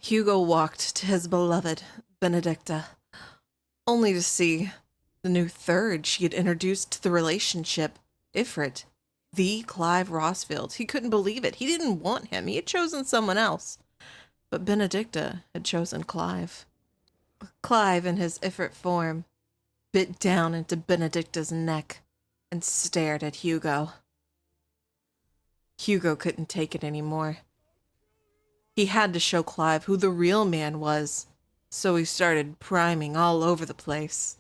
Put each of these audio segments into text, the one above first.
Hugo walked to his beloved Benedicta, only to see the new third she had introduced to the relationship, Ifrit, the Clive Rossfield. He couldn't believe it. He didn't want him. He had chosen someone else. But Benedicta had chosen Clive. Clive, in his Ifrit form, bit down into Benedicta's neck and stared at Hugo. Hugo couldn't take it anymore. He had to show Clive who the real man was, so he started priming all over the place.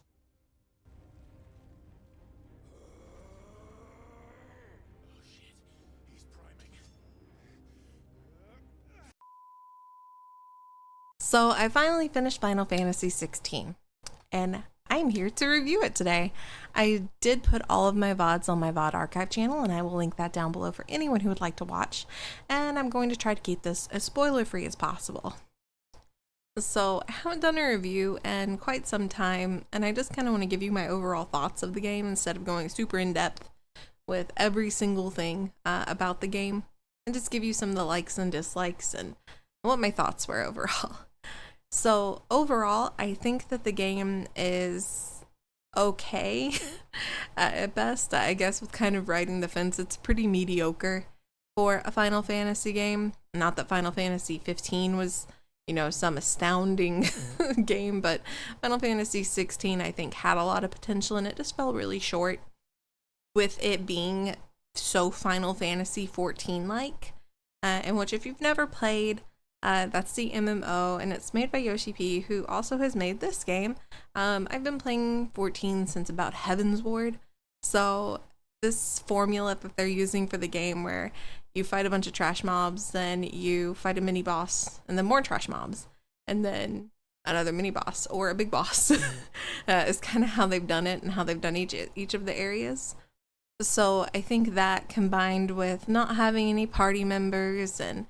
So I finally finished Final Fantasy 16, and I'm here to review it today. I did put all of my VODs on my VOD archive channel, and I will link that down below for anyone who would like to watch, and I'm going to try to keep this as spoiler-free as possible. So I haven't done a review in quite some time, and I just kind of want to give you my overall thoughts of the game instead of going super in-depth with every single thing about the game, and just give you some of the likes and dislikes and what my thoughts were overall. So overall, I think that the game is okay at best. I guess with kind of riding the fence, it's pretty mediocre for a Final Fantasy game. Not that Final Fantasy 15 was, you know, some astounding game, but Final Fantasy 16 I think had a lot of potential, and it just fell really short with it being so Final Fantasy 14 like, in which if you've never played, that's the MMO, and it's made by Yoshi P, who also has made this game. I've been playing 14 since about Heaven's Ward, so this formula that they're using for the game where you fight a bunch of trash mobs, then you fight a mini boss, and then more trash mobs, and then another mini boss or a big boss is kind of how they've done it and how they've done each of the areas. So I think that combined with not having any party members and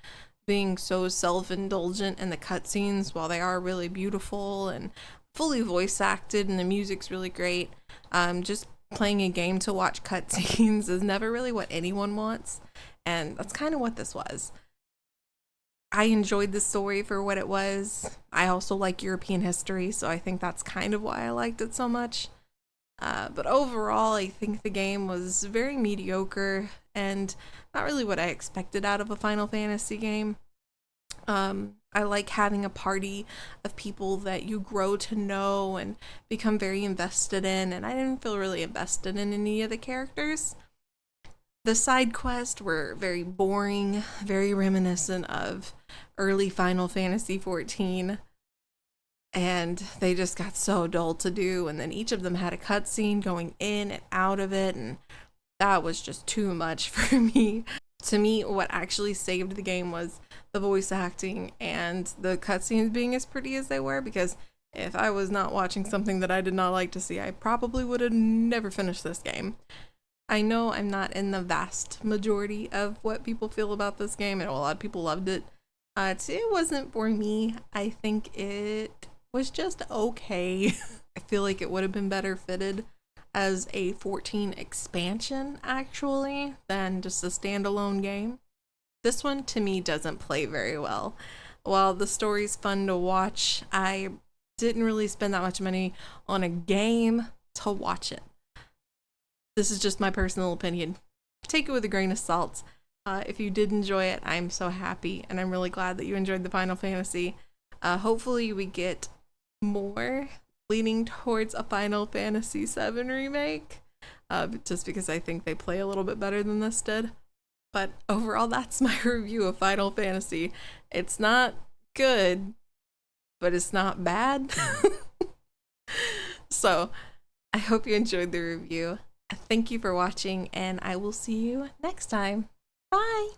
being so self-indulgent in the cutscenes, while they are really beautiful and fully voice acted and the music's really great, just playing a game to watch cutscenes is never really what anyone wants, and that's kind of what this was. I enjoyed the story for what it was. I also like European history, so I think that's kind of why I liked it so much. But overall, I think the game was very mediocre and not really what I expected out of a Final Fantasy game. I like having a party of people that you grow to know and become very invested in, and I didn't feel really invested in any of the characters. The side quests were very boring, very reminiscent of early Final Fantasy 14. And they just got so dull to do, and then each of them had a cutscene going in and out of it, and that was just too much for me. To me, what actually saved the game was the voice acting and the cutscenes being as pretty as they were, because if I was not watching something that I did not like to see, I probably would have never finished this game. I know I'm not in the vast majority of what people feel about this game, and a lot of people loved it. It wasn't for me. I think it was just okay. I feel like it would have been better fitted as a 14 expansion, actually, than just a standalone game. This one, to me, doesn't play very well. While the story's fun to watch, I didn't really spend that much money on a game to watch it. This is just my personal opinion. Take it with a grain of salt. If you did enjoy it, I'm so happy, and I'm really glad that you enjoyed the Final Fantasy. Hopefully we get more leaning towards a Final Fantasy VII remake, just because I think they play a little bit better than this did. But overall, that's my review of Final Fantasy. It's not good, but it's not bad. So I hope you enjoyed the review. Thank you for watching, and I will see you next time. Bye!